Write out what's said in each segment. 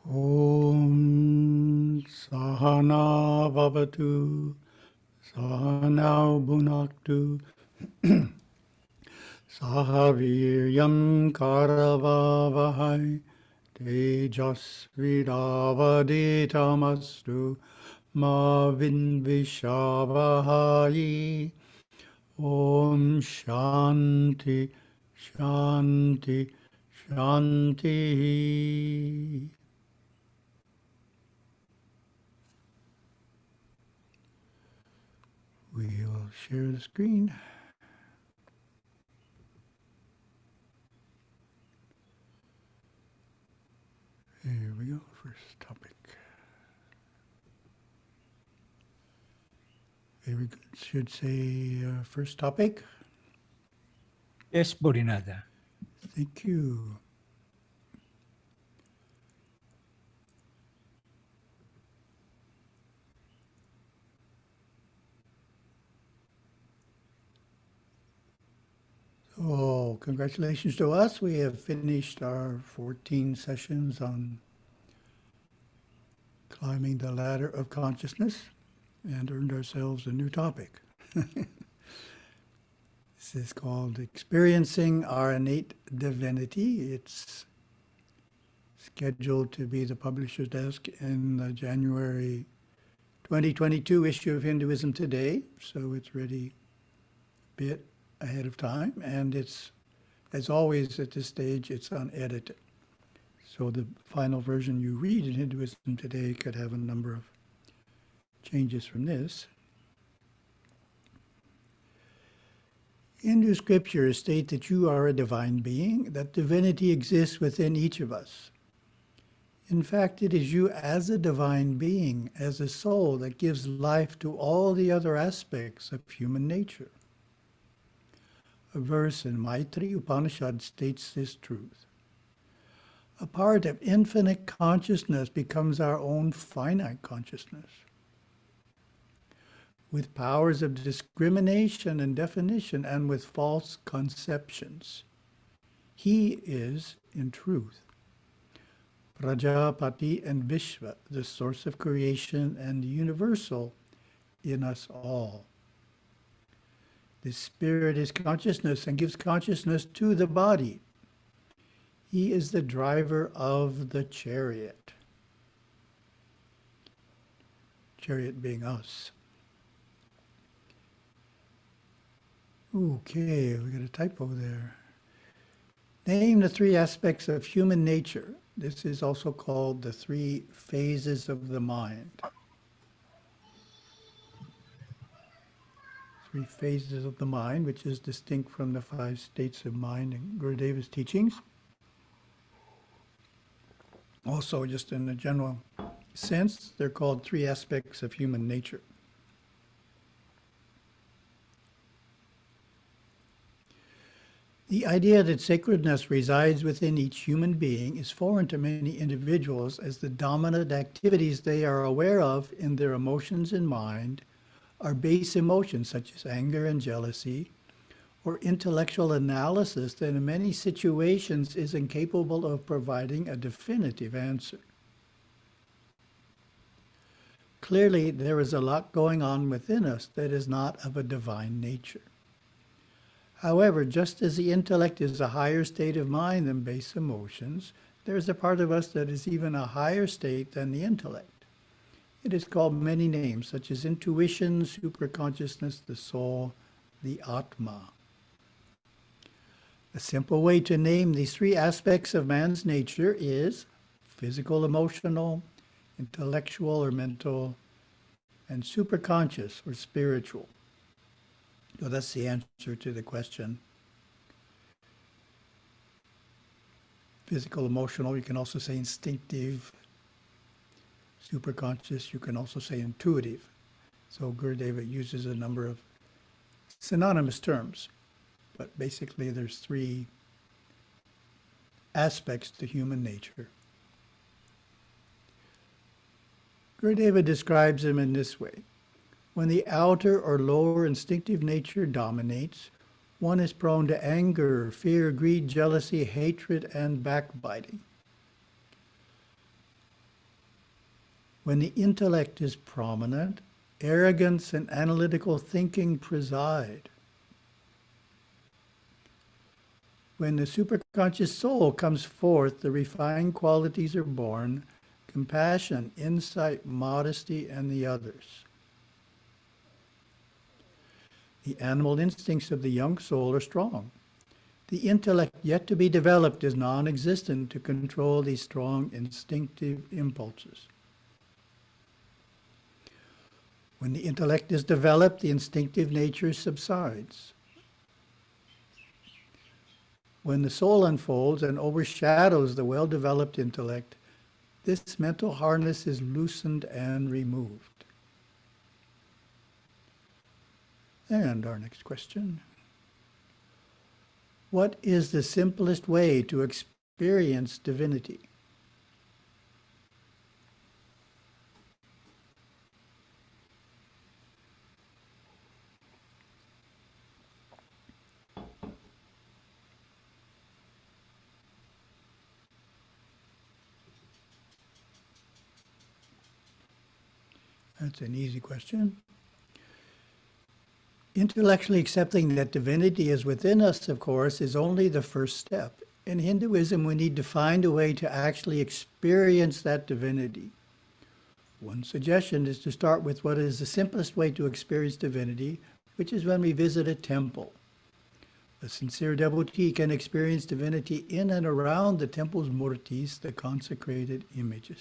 Om Sahana Bhavatu Sahana Bhunaktu Sahaviryam Karavavahai Tejasvidavaditamastu Ma Vinvishavahai Om Shanti Shanti Shanti. We will share the screen. Here we go, first topic. Very good. Should say first topic. Yes, Bodhinatha. Thank you. So, congratulations to us. We have finished our 14 sessions on climbing the ladder of consciousness and earned ourselves a new topic. This is called Experiencing Our Innate Divinity. It's scheduled to be the publisher's desk in the January 2022 issue of Hinduism Today, so it's ready a bit ahead of time, and it's, as always at this stage, it's unedited. So the final version you read in Hinduism Today could have a number of changes from this. Hindu scriptures state that you are a divine being, that divinity exists within each of us. In fact, it is you as a divine being, as a soul, that gives life to all the other aspects of human nature. A verse in Maitri Upanishad states this truth. A part of infinite consciousness becomes our own finite consciousness. With powers of discrimination and definition and with false conceptions. He is, in truth, Prajapati and Vishva, the source of creation and the universal in us all. The spirit is consciousness and gives consciousness to the body. He is the driver of the chariot. Chariot being us. Okay, we got a typo there. Name the three aspects of human nature. This is also called the three phases of the mind. Three phases of the mind, which is distinct from the 5 states of mind in Gurudeva's teachings. Also, just in a general sense, they're called three aspects of human nature. The idea that sacredness resides within each human being is foreign to many individuals, as the dominant activities they are aware of in their emotions and mind are base emotions such as anger and jealousy, or intellectual analysis that in many situations is incapable of providing a definitive answer. Clearly, there is a lot going on within us that is not of a divine nature. However, just as the intellect is a higher state of mind than base emotions, there is a part of us that is even a higher state than the intellect. It is called many names, such as intuition, superconsciousness, the soul, the Atma. A simple way to name these three aspects of man's nature is physical, emotional, intellectual or mental, and superconscious or spiritual. So that's the answer to the question. Physical, emotional, you can also say instinctive. Superconscious, you can also say intuitive. So Gurudeva uses a number of synonymous terms, but basically there's three aspects to human nature. Gurudeva describes them in this way. When the outer or lower instinctive nature dominates, one is prone to anger, fear, greed, jealousy, hatred, and backbiting. When the intellect is prominent, arrogance and analytical thinking preside. When the superconscious soul comes forth, the refined qualities are born: compassion, insight, modesty, and the others. The animal instincts of the young soul are strong. The intellect yet to be developed is non-existent to control these strong instinctive impulses. When the intellect is developed, the instinctive nature subsides. When the soul unfolds and overshadows the well-developed intellect, this mental harness is loosened and removed. And our next question. What is the simplest way to experience divinity? That's an easy question. Intellectually accepting that divinity is within us, of course, is only the first step. In Hinduism, we need to find a way to actually experience that divinity. One suggestion is to start with what is the simplest way to experience divinity, which is when we visit a temple. A sincere devotee can experience divinity in and around the temple's murtis, the consecrated images.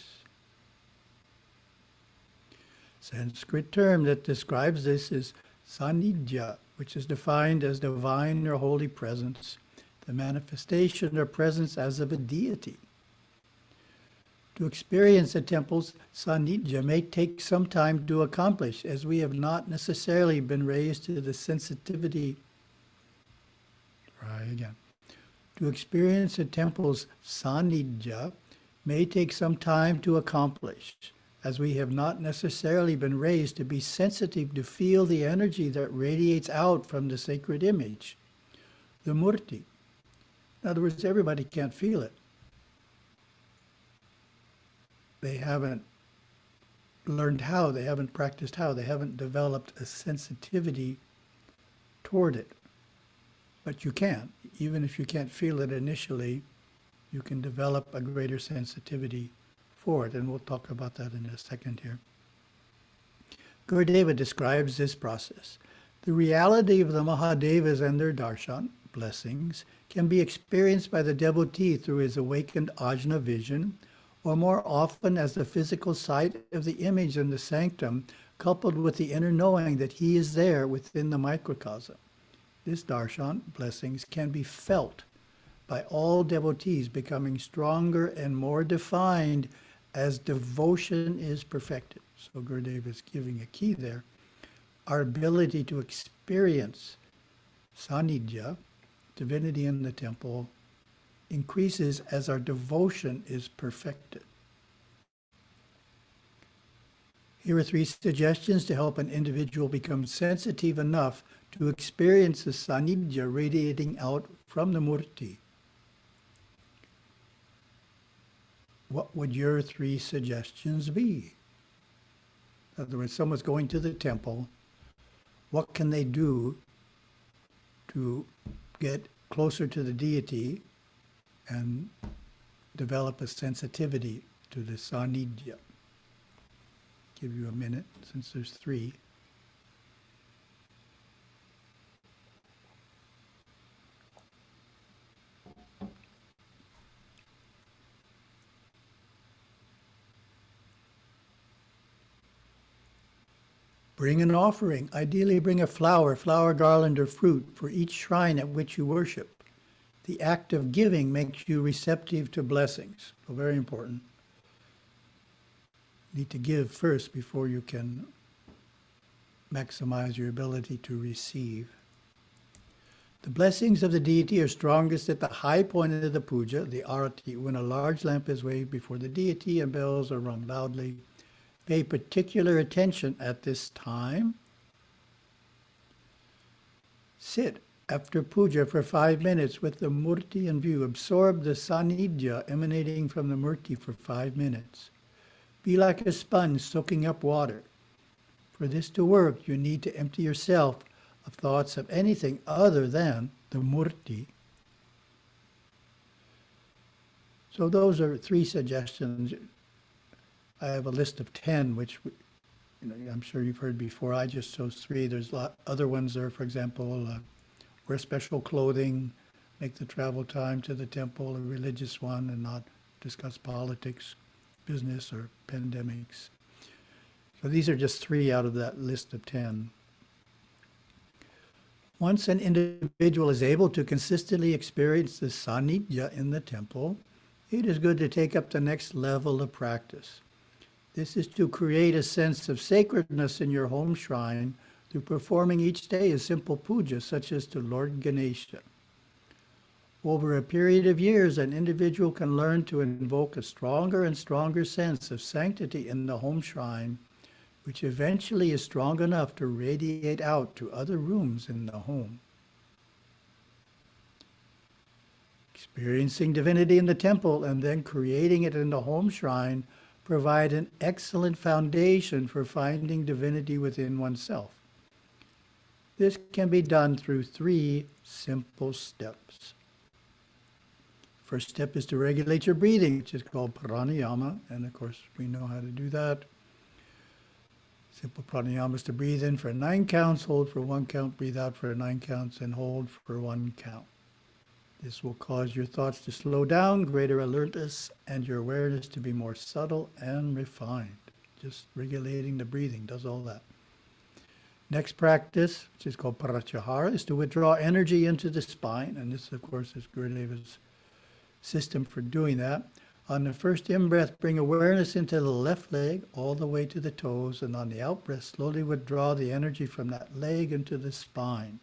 Sanskrit term that describes this is Sanidhya, which is defined as divine or holy presence, the manifestation or presence as of a deity. To experience a temple's Sanidhya may take some time to accomplish, as we have not necessarily been raised to the sensitivity. Try again. To experience a temple's Sanidhya may take some time to accomplish, as we have not necessarily been raised to be sensitive to feel the energy that radiates out from the sacred image, the murti. In other words, everybody can't feel it. They haven't learned how, they haven't practiced how, they haven't developed a sensitivity toward it. But you can. Even if you can't feel it initially, you can develop a greater sensitivity for it, and we'll talk about that in a second here. Gurudeva describes this process. The reality of the Mahadevas and their darshan, blessings, can be experienced by the devotee through his awakened ajna vision, or more often as the physical sight of the image in the sanctum, coupled with the inner knowing that he is there within the microcosm. This darshan, blessings, can be felt by all devotees, becoming stronger and more defined as devotion is perfected. So Gurudeva is giving a key there. Our ability to experience Sanidhya, divinity in the temple, increases as our devotion is perfected. Here are 3 suggestions to help an individual become sensitive enough to experience the Sanidhya radiating out from the murti. What would your 3 suggestions be? In other words, someone's going to the temple. What can they do to get closer to the deity and develop a sensitivity to the Sanidhya? Give you a minute, since there's 3. Bring an offering. Ideally, bring a flower garland, or fruit for each shrine at which you worship. The act of giving makes you receptive to blessings. So very important. You need to give first before you can maximize your ability to receive. The blessings of the deity are strongest at the high point of the puja, the arati, when a large lamp is waved before the deity and bells are rung loudly. Pay particular attention at this time. Sit after puja for 5 minutes with the murti in view. Absorb the sanidhya emanating from the murti for 5 minutes. Be like a sponge soaking up water. For this to work, you need to empty yourself of thoughts of anything other than the murti. So those are 3 suggestions. I have a list of 10, which I'm sure you've heard before. I just chose 3. There's a lot other ones there, for example, wear special clothing, make the travel time to the temple a religious one, and not discuss politics, business, or pandemics. So these are just 3 out of that list of 10. Once an individual is able to consistently experience the sanidhya in the temple, it is good to take up the next level of practice. This is to create a sense of sacredness in your home shrine through performing each day a simple puja, such as to Lord Ganesha. Over a period of years, an individual can learn to invoke a stronger and stronger sense of sanctity in the home shrine, which eventually is strong enough to radiate out to other rooms in the home. Experiencing divinity in the temple and then creating it in the home shrine provide an excellent foundation for finding divinity within oneself. This can be done through 3 simple steps. First step is to regulate your breathing, which is called pranayama, and of course we know how to do that. Simple pranayama is to breathe in for 9 counts, hold for 1 count, breathe out for 9 counts, and hold for 1 count. This will cause your thoughts to slow down, greater alertness, and your awareness to be more subtle and refined. Just regulating the breathing does all that. Next practice, which is called pratyahara, is to withdraw energy into the spine, and this, of course, is Gurudeva's system for doing that. On the first in-breath, bring awareness into the left leg all the way to the toes, and on the out-breath, slowly withdraw the energy from that leg into the spine.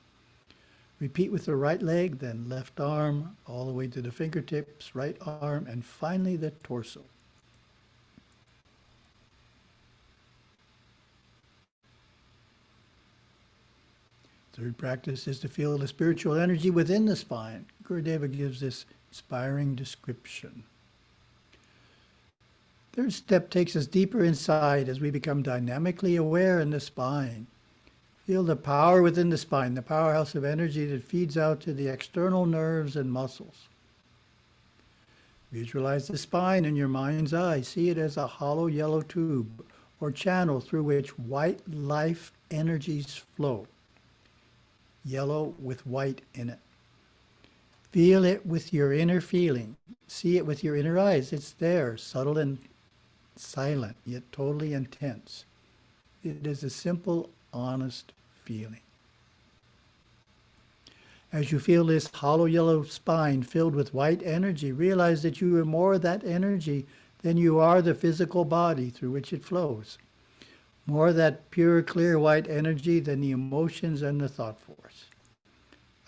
Repeat with the right leg, then left arm, all the way to the fingertips, right arm, and finally the torso. Third practice is to feel the spiritual energy within the spine. Gurudeva gives this inspiring description. Third step takes us deeper inside as we become dynamically aware in the spine. Feel the power within the spine, the powerhouse of energy that feeds out to the external nerves and muscles. Visualize the spine in your mind's eye. See it as a hollow yellow tube or channel through which white life energies flow. Yellow with white in it. Feel it with your inner feeling. See it with your inner eyes. It's there, subtle and silent, yet totally intense. It is a simple, honest feeling. As you feel this hollow yellow spine filled with white energy, realize that you are more of that energy than you are the physical body through which it flows. More of that pure, clear white energy than the emotions and the thought force.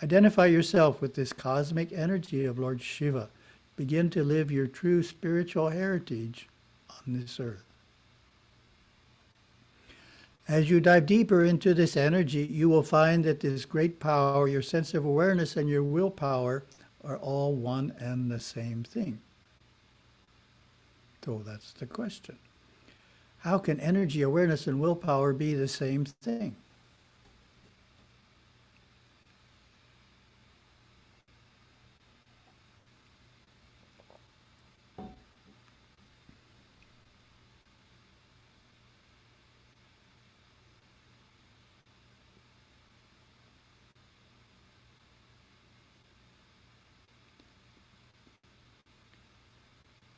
Identify yourself with this cosmic energy of Lord Shiva. Begin to live your true spiritual heritage on this earth. As you dive deeper into this energy, you will find that this great power, your sense of awareness, and your willpower are all one and the same thing. So that's the question. How can energy, awareness, and willpower be the same thing?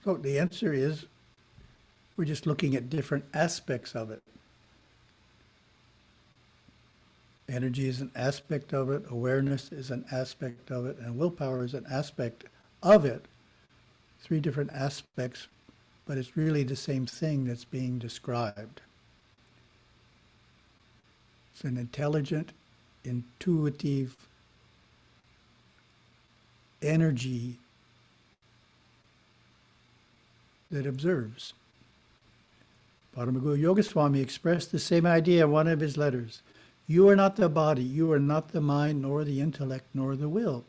So the answer is, we're just looking at different aspects of it. Energy is an aspect of it, awareness is an aspect of it, and willpower is an aspect of it. 3 different aspects, but it's really the same thing that's being described. It's an intelligent, intuitive energy that observes. Paramaguru Yogaswami expressed the same idea in one of his letters. You are not the body, you are not the mind, nor the intellect, nor the will.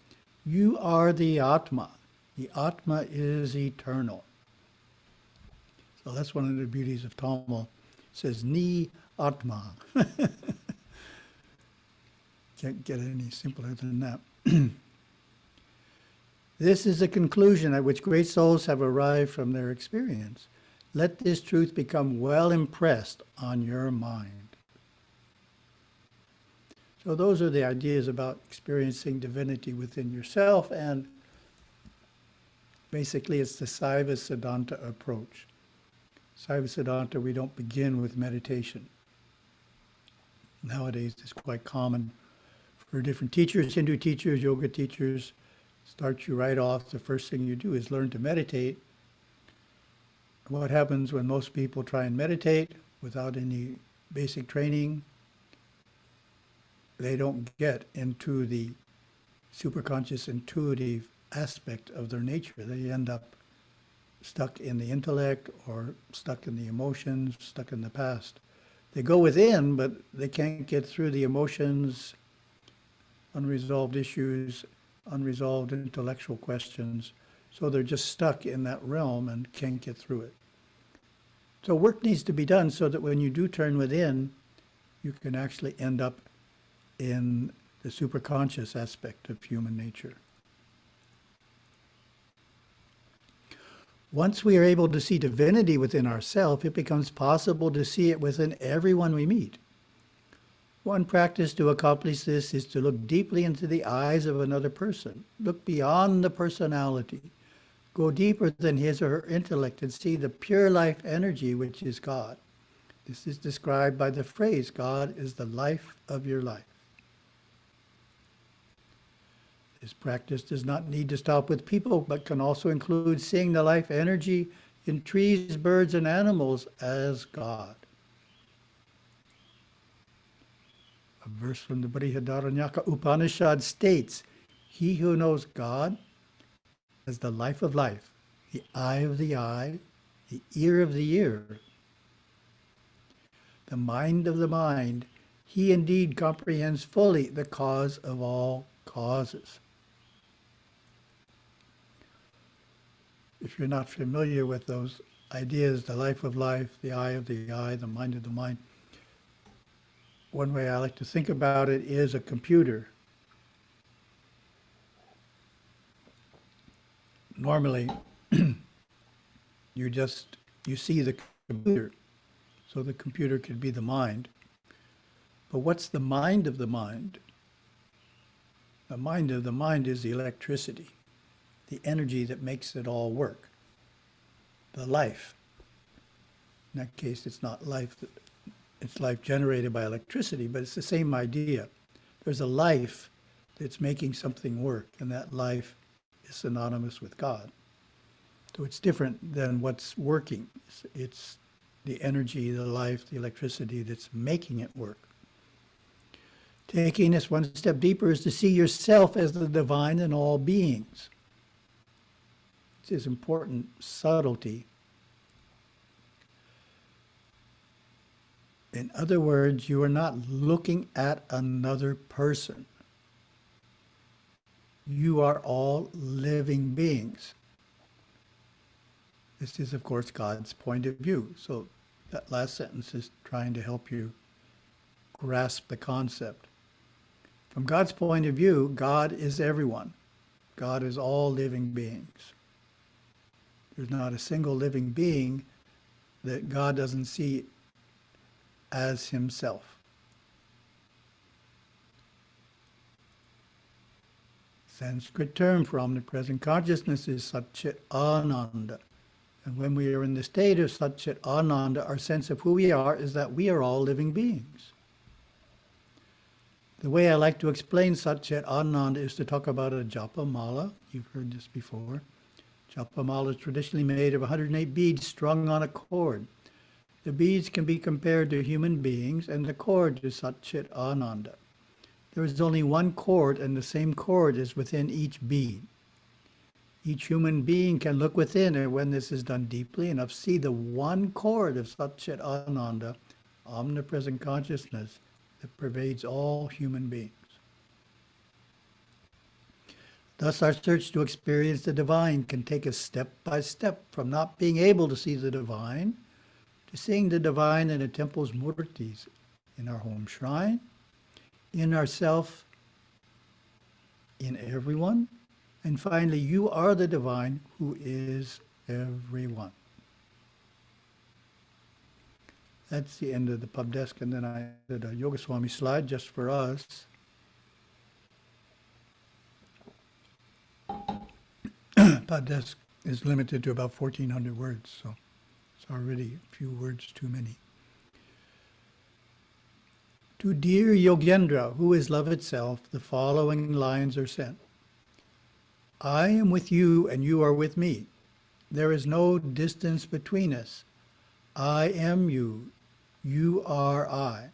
You are the Atma. The Atma is eternal. So that's one of the beauties of Tamil. It says Ni Atma. Can't get any simpler than that. This is a conclusion at which great souls have arrived from their experience. Let this truth become well impressed on your mind. So those are the ideas about experiencing divinity within yourself, and basically it's the Saiva Siddhanta approach. Saiva Siddhanta, we don't begin with meditation. Nowadays it's quite common for different teachers, Hindu teachers, yoga teachers, start you right off. The first thing you do is learn to meditate. What happens when most people try and meditate without any basic training? They don't get into the superconscious intuitive aspect of their nature. They end up stuck in the intellect or stuck in the emotions, stuck in the past. They go within, but they can't get through the emotions, unresolved issues, unresolved intellectual questions. So they're just stuck in that realm and can't get through it. So work needs to be done so that when you do turn within, you can actually end up in the superconscious aspect of human nature. Once we are able to see divinity within ourselves, it becomes possible to see it within everyone we meet. One practice to accomplish this is to look deeply into the eyes of another person. Look beyond the personality. Go deeper than his or her intellect and see the pure life energy, which is God. This is described by the phrase, God is the life of your life. This practice does not need to stop with people, but can also include seeing the life energy in trees, birds, and animals as God. A verse from the Brihadaranyaka Upanishad states, he who knows God as the life of life, the eye of the eye, the ear of the ear, the mind of the mind, he indeed comprehends fully the cause of all causes. If you're not familiar with those ideas, the life of life, the eye of the eye, the mind of the mind, one way I like to think about it is a computer. Normally, you see the computer, so the computer could be the mind. But what's the mind of the mind? The mind of the mind is the electricity, the energy that makes it all work, the life. In that case, it's not life, it's life generated by electricity, but it's the same idea. There's a life that's making something work, and that life is synonymous with God. So it's different than what's working. It's the energy, the life, the electricity that's making it work. Taking this one step deeper is to see yourself as the divine in all beings. This is important subtlety. In other words, you are not looking at another person. You are all living beings. This is, of course, God's point of view. So that last sentence is trying to help you grasp the concept. From God's point of view, God is everyone. God is all living beings. There's not a single living being that God doesn't see as himself. Sanskrit term for omnipresent consciousness is Satchit Ananda. And when we are in the state of Satchit Ananda, our sense of who we are is that we are all living beings. The way I like to explain Satchit Ananda is to talk about a japa mala. You've heard this before. Japa mala is traditionally made of 108 beads strung on a cord. The beads can be compared to human beings, and the cord is Satchit Ananda. There is only one cord, and the same cord is within each bead. Each human being can look within, and when this is done deeply enough, see the one cord of Satchit Ananda, omnipresent consciousness, that pervades all human beings. Thus, our search to experience the divine can take us step by step from not being able to see the divine to seeing the divine in the temple's murtis, in our home shrine, in ourself, in everyone, and finally, you are the divine who is everyone. That's the end of the pub desk, and then I did a Yoga Swami slide just for us. Pub desk is limited to about 1,400 words, so it's already a few words too many. To dear Yogendra, who is love itself, the following lines are sent. I am with you and you are with me. There is no distance between us. I am you. You are I.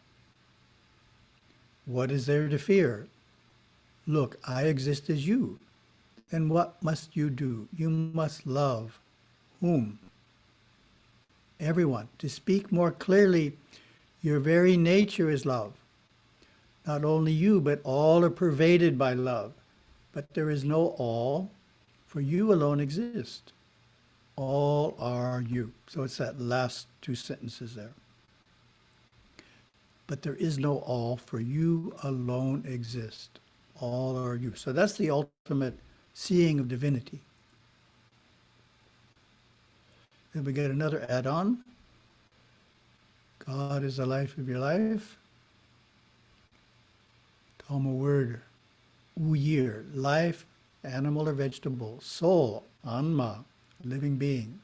What is there to fear? Look, I exist as you. Then what must you do? You must love. Whom? Everyone. To speak more clearly, your very nature is love. Not only you, but all are pervaded by love. But there is no all, for you alone exist. All are you. So it's that last two sentences there. But there is no all, for you alone exist. All are you. So that's the ultimate seeing of divinity. Then we get another add-on. God is the life of your life. Talmud word, uyir, life, animal or vegetable. Soul, anma, living being.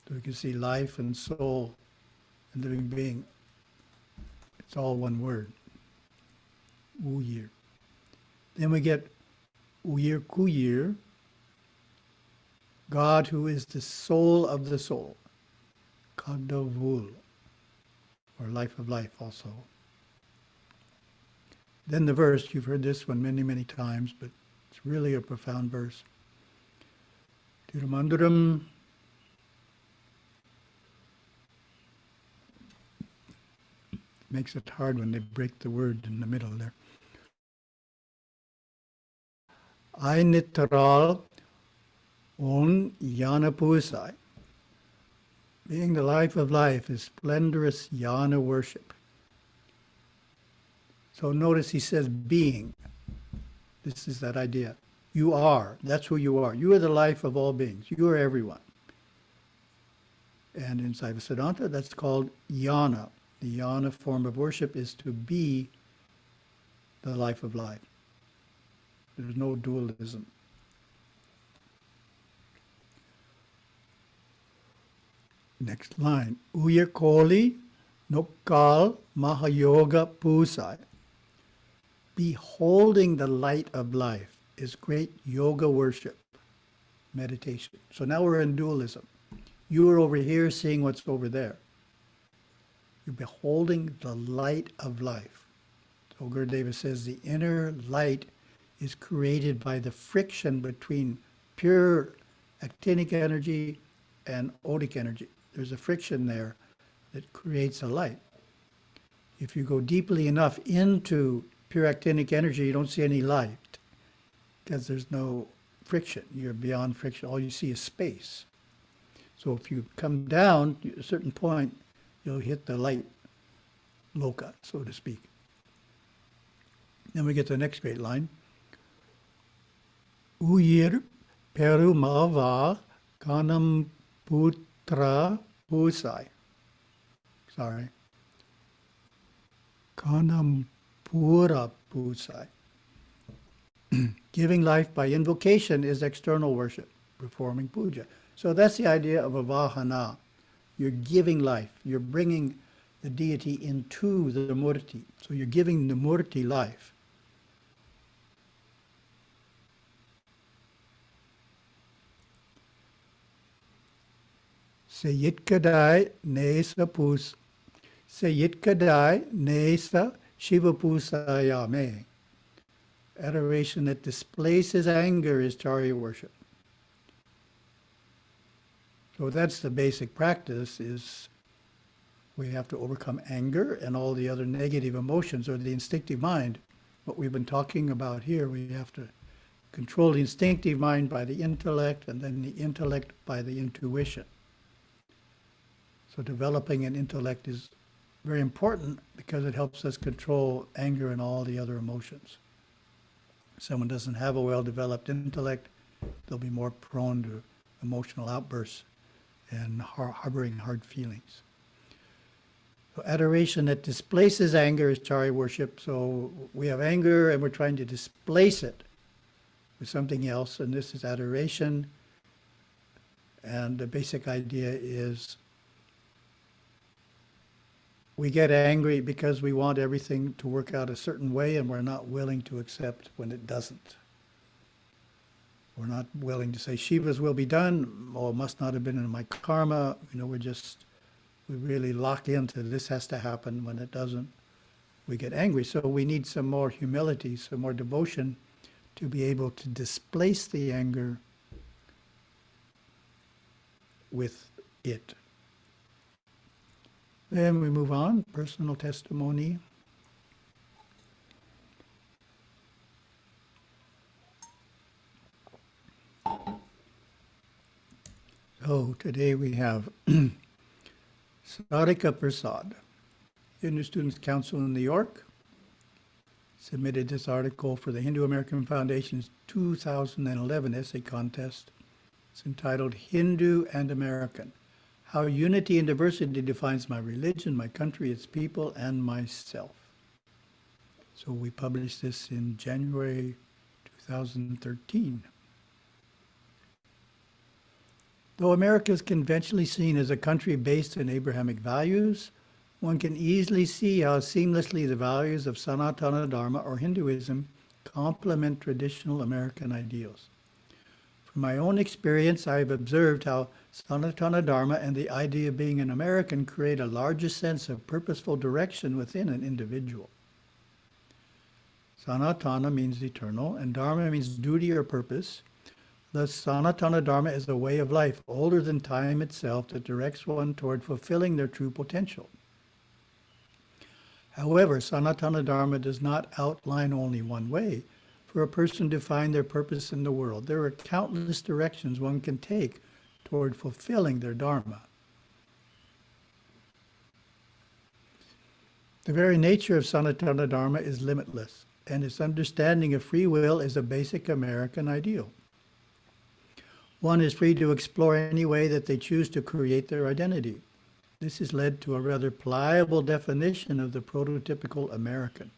So we can see life and soul and living being. It's all one word. Uyir. Then we get uyir kuyir, God who is the soul of the soul. Kadavul, or life of life also. Then the verse, you've heard this one many, many times, but it's really a profound verse. Tirumanduram. Makes it hard when they break the word in the middle there. Ainitral on Yanapusai. Being the life of life is splendorous Yana worship. So notice he says being. This is that idea. You are. That's who you are. You are the life of all beings. You are everyone. And in Saiva Siddhanta, that's called Yana. The Yana form of worship is to be the life of life. There's no dualism. Next line. Uyakoli Nokal Mahayoga Pusai. Beholding the light of life is great yoga worship, meditation. So now we're in dualism. You are over here seeing what's over there. You're beholding the light of life. So Gurudeva says the inner light is created by the friction between pure actinic energy and odic energy. There's a friction there that creates a light. If you go deeply enough into pure actinic energy, you don't see any light because there's no friction. You're beyond friction. All you see is space. So if you come down to a certain point, you'll hit the light loka, so to speak. Then we get to the next great line. Uyir peru mava kanam putra pusai. Sorry. Kanam pura pusai. Giving life by invocation is external worship, performing puja. So that's the idea of a vahana. You're giving life. You're bringing the deity into the murti. So you're giving the murti life. Sayitkadai nesa pus. Sayitkadai nesa shiva pusayame. Adoration that displaces anger is charya worship. So that's the basic practice, is we have to overcome anger and all the other negative emotions or the instinctive mind. What we've been talking about here, we have to control the instinctive mind by the intellect, and then the intellect by the intuition. So developing an intellect is very important because it helps us control anger and all the other emotions. If someone doesn't have a well-developed intellect, they'll be more prone to emotional outbursts and harboring hard feelings. So adoration that displaces anger is chari worship. So we have anger and we're trying to displace it with something else, and this is adoration. And the basic idea is we get angry because we want everything to work out a certain way, and we're not willing to accept when it doesn't. We're not willing to say Shiva's will be done, or must not have been in my karma. You know, we really lock into this has to happen. When it doesn't, we get angry. So we need some more humility, some more devotion to be able to displace the anger with it. Then we move on, personal testimony. So today we have Sarika Prasad, Hindu Students Council in New York, submitted this article for the Hindu American Foundation's 2011 essay contest. It's entitled Hindu and American: How Unity and Diversity Defines My Religion, My Country, Its People, and Myself. So we published this in January 2013. Though America is conventionally seen as a country based in Abrahamic values, one can easily see how seamlessly the values of Sanatana Dharma or Hinduism complement traditional American ideals. From my own experience, I have observed how Sanatana Dharma and the idea of being an American create a larger sense of purposeful direction within an individual. Sanatana means eternal, and Dharma means duty or purpose. Thus, Sanatana Dharma is a way of life older than time itself that directs one toward fulfilling their true potential. However, Sanatana Dharma does not outline only one way for a person to find their purpose in the world. There are countless directions one can take toward fulfilling their Dharma. The very nature of Sanatana Dharma is limitless, and its understanding of free will is a basic American ideal. One is free to explore any way that they choose to create their identity. This has led to a rather pliable definition of the prototypical American.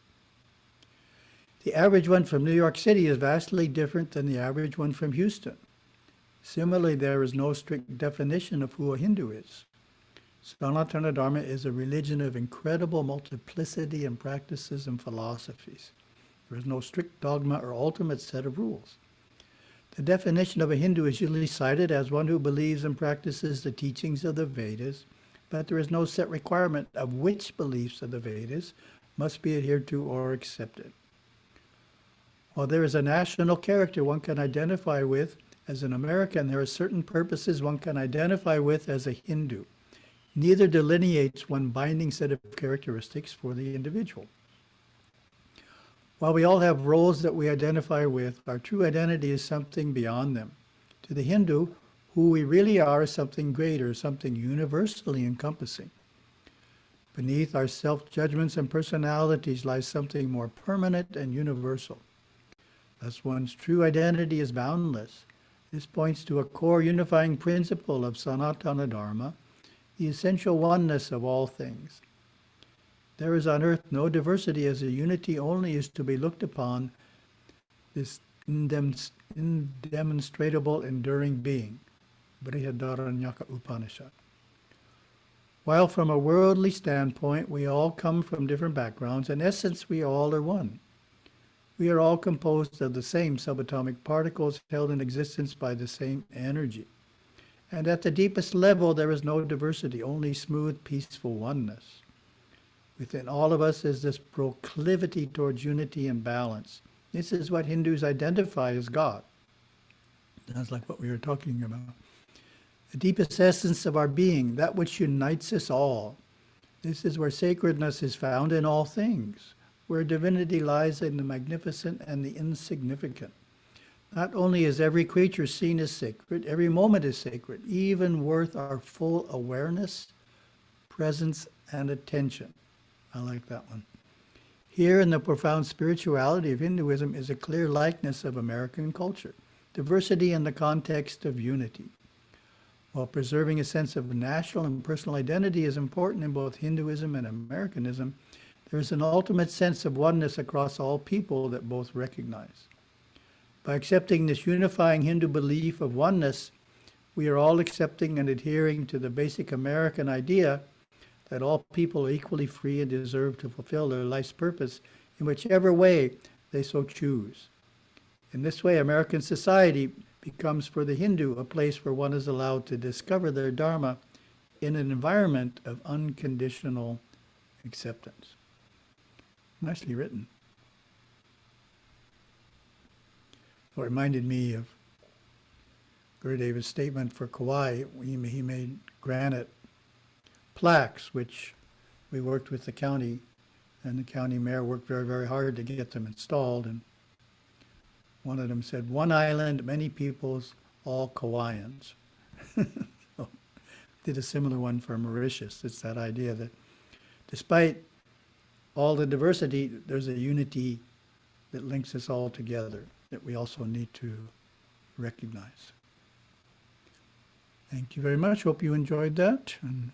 The average one from New York City is vastly different than the average one from Houston. Similarly, there is no strict definition of who a Hindu is. Sanatana Dharma is a religion of incredible multiplicity in practices and philosophies. There is no strict dogma or ultimate set of rules. The definition of a Hindu is usually cited as one who believes and practices the teachings of the Vedas, but there is no set requirement of which beliefs of the Vedas must be adhered to or accepted. While there is a national character one can identify with as an American, there are certain purposes one can identify with as a Hindu. Neither delineates one binding set of characteristics for the individual. While we all have roles that we identify with, our true identity is something beyond them. To the Hindu, who we really are is something greater, something universally encompassing. Beneath our self-judgments and personalities lies something more permanent and universal. Thus, one's true identity is boundless. This points to a core unifying principle of Sanatana Dharma, the essential oneness of all things. There is on earth no diversity, as a unity only is to be looked upon, this indemonstrable, enduring being. Brihadaranyaka Upanishad. While from a worldly standpoint we all come from different backgrounds, in essence we all are one. We are all composed of the same subatomic particles held in existence by the same energy. And at the deepest level there is no diversity, only smooth, peaceful oneness. Within all of us is this proclivity towards unity and balance. This is what Hindus identify as God. That's like what we were talking about. The deepest essence of our being, that which unites us all. This is where sacredness is found in all things, where divinity lies in the magnificent and the insignificant. Not only is every creature seen as sacred, every moment is sacred, even worth our full awareness, presence, and attention. I like that one. Here in the profound spirituality of Hinduism is a clear likeness of American culture, diversity in the context of unity. While preserving a sense of national and personal identity is important in both Hinduism and Americanism, there is an ultimate sense of oneness across all people that both recognize. By accepting this unifying Hindu belief of oneness, we are all accepting and adhering to the basic American idea that all people are equally free and deserve to fulfill their life's purpose in whichever way they so choose. In this way, American society becomes for the Hindu a place where one is allowed to discover their dharma in an environment of unconditional acceptance. Nicely written. It reminded me of Gurudeva's statement for Kauai. He made granite plaques, which we worked with the county, and the county mayor worked very, very hard to get them installed. And one of them said, "One island, many peoples, all Kauaians." So, did a similar one for Mauritius. It's that idea that despite all the diversity, there's a unity that links us all together that we also need to recognize. Thank you very much. Hope you enjoyed that. And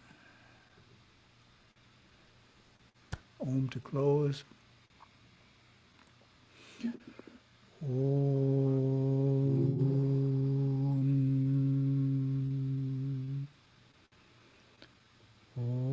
Om to close. Om. Om.